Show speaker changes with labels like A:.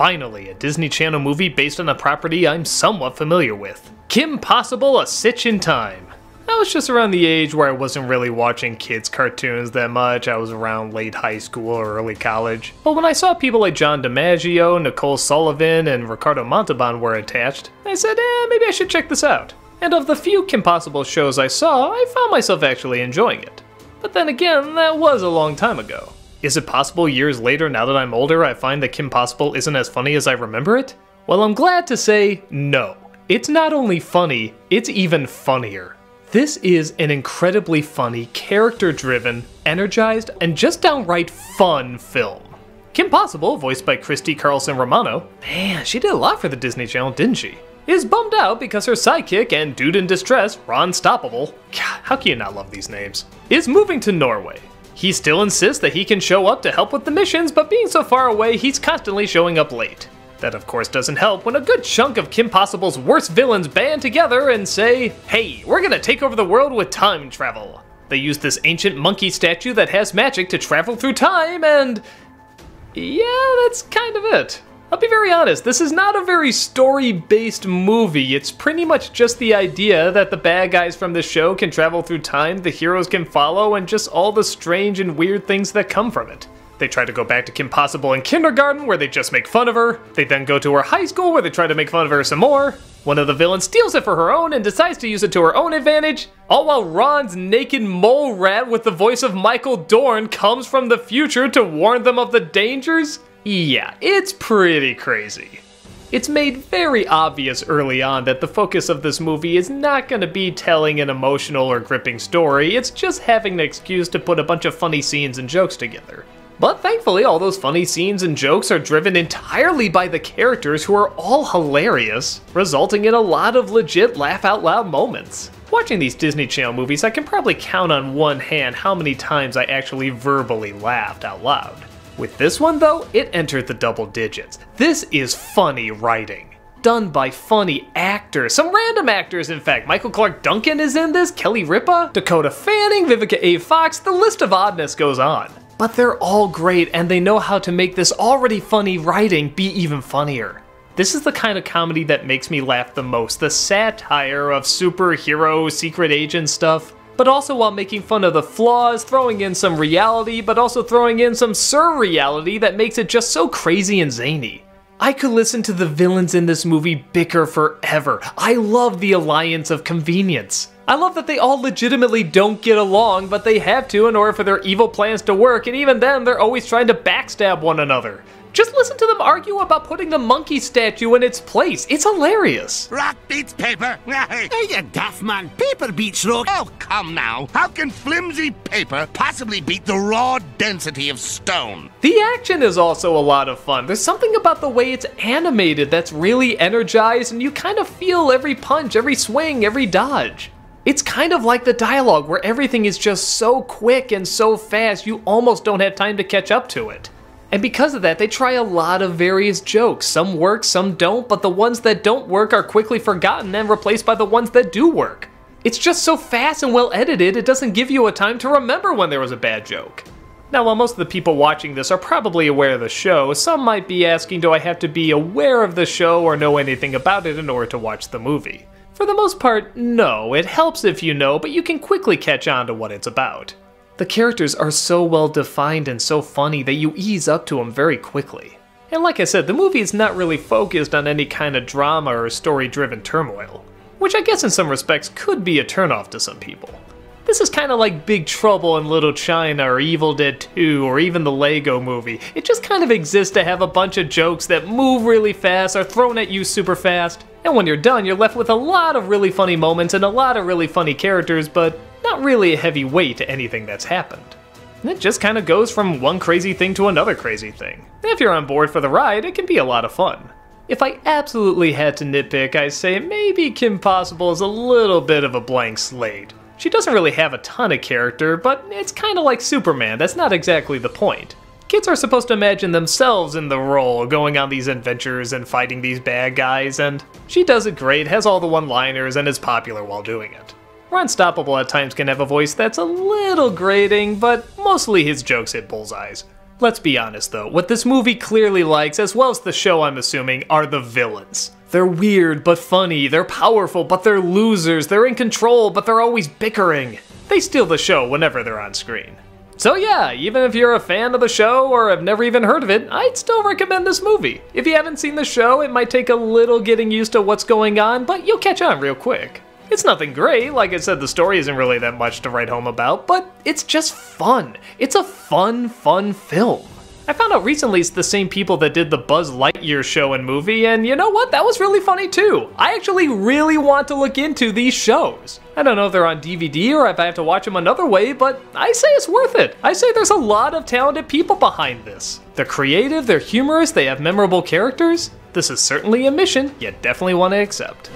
A: Finally, a Disney Channel movie based on a property I'm somewhat familiar with. Kim Possible: A Stitch in Time. I was just around the age where I wasn't really watching kids' cartoons that much. I was around late high school or early college. But when I saw people like John DiMaggio, Nicole Sullivan, and Ricardo Montalban were attached, I said, maybe I should check this out. And of the few Kim Possible shows I saw, I found myself actually enjoying it. But then again, that was a long time ago. Is it possible years later, now that I'm older, I find that Kim Possible isn't as funny as I remember it? Well, I'm glad to say no. It's not only funny, it's even funnier. This is an incredibly funny, character-driven, energized, and just downright fun film. Kim Possible, voiced by Christy Carlson Romano, man, she did a lot for the Disney Channel, didn't she? Is bummed out because her sidekick and dude in distress, Ron Stoppable, God, how can you not love these names, is moving to Norway. He still insists that he can show up to help with the missions, but being so far away, he's constantly showing up late. That of course doesn't help when a good chunk of Kim Possible's worst villains band together and say, hey, we're gonna take over the world with time travel. They use this ancient monkey statue that has magic to travel through time, and yeah, that's kind of it. I'll be very honest, this is not a very story-based movie. It's pretty much just the idea that the bad guys from the show can travel through time, the heroes can follow, and just all the strange and weird things that come from it. They try to go back to Kim Possible in kindergarten, where they just make fun of her. They then go to her high school, where they try to make fun of her some more. One of the villains steals it for her own and decides to use it to her own advantage, all while Ron's naked mole rat with the voice of Michael Dorn comes from the future to warn them of the dangers. Yeah, it's pretty crazy. It's made very obvious early on that the focus of this movie is not going to be telling an emotional or gripping story, it's just having an excuse to put a bunch of funny scenes and jokes together. But thankfully, all those funny scenes and jokes are driven entirely by the characters who are all hilarious, resulting in a lot of legit laugh-out-loud moments. Watching these Disney Channel movies, I can probably count on one hand how many times I actually verbally laughed out loud. With this one though, it entered the double digits. This is funny writing. Done by funny actors, some random actors in fact. Michael Clark Duncan is in this, Kelly Ripa, Dakota Fanning, Vivica A. Fox, the list of oddness goes on. But they're all great and they know how to make this already funny writing be even funnier. This is the kind of comedy that makes me laugh the most, the satire of superhero, secret agent stuff, but also while making fun of the flaws, throwing in some reality, but also throwing in some surreality that makes it just so crazy and zany. I could listen to the villains in this movie bicker forever. I love the alliance of convenience. I love that they all legitimately don't get along, but they have to in order for their evil plans to work, and even then they're always trying to backstab one another. Just listen to them argue about putting the monkey statue in its place. It's hilarious.
B: Rock beats paper. Hey, you daft man. Paper beats rock. Oh, come now. How can flimsy paper possibly beat the raw density of stone?
A: The action is also a lot of fun. There's something about the way it's animated that's really energized, and you kind of feel every punch, every swing, every dodge. It's kind of like the dialogue where everything is just so quick and so fast you almost don't have time to catch up to it. And because of that, they try a lot of various jokes. Some work, some don't, but the ones that don't work are quickly forgotten and replaced by the ones that do work. It's just so fast and well edited, it doesn't give you a time to remember when there was a bad joke. Now, while most of the people watching this are probably aware of the show, some might be asking, do I have to be aware of the show or know anything about it in order to watch the movie? For the most part, no. It helps if you know, but you can quickly catch on to what it's about. The characters are so well defined and so funny that you ease up to them very quickly. And like I said, the movie is not really focused on any kind of drama or story-driven turmoil, which I guess in some respects could be a turnoff to some people. This is kind of like Big Trouble in Little China or Evil Dead 2 or even the Lego Movie. It just kind of exists to have a bunch of jokes that move really fast, are thrown at you super fast, and when you're done, you're left with a lot of really funny moments and a lot of really funny characters, but not really a heavy weight to anything that's happened. And it just kind of goes from one crazy thing to another crazy thing. If you're on board for the ride, it can be a lot of fun. If I absolutely had to nitpick, I'd say maybe Kim Possible is a little bit of a blank slate. She doesn't really have a ton of character, but it's kind of like Superman, that's not exactly the point. Kids are supposed to imagine themselves in the role, going on these adventures and fighting these bad guys, and she does it great, has all the one-liners, and is popular while doing it. Ron Stoppable at times can have a voice that's a little grating, but mostly his jokes hit bullseyes. Let's be honest though, what this movie clearly likes, as well as the show I'm assuming, are the villains. They're weird but funny, they're powerful but they're losers, they're in control but they're always bickering. They steal the show whenever they're on screen. So yeah, even if you're a fan of the show or have never even heard of it, I'd still recommend this movie. If you haven't seen the show, it might take a little getting used to what's going on, but you'll catch on real quick. It's nothing great, like I said, the story isn't really that much to write home about, but it's just fun. It's a fun film. I found out recently it's the same people that did the Buzz Lightyear show and movie, and you know what? That was really funny too. I actually really want to look into these shows. I don't know if they're on DVD or if I have to watch them another way, but I say it's worth it. I say there's a lot of talented people behind this. They're creative, they're humorous, they have memorable characters. This is certainly a mission you definitely want to accept.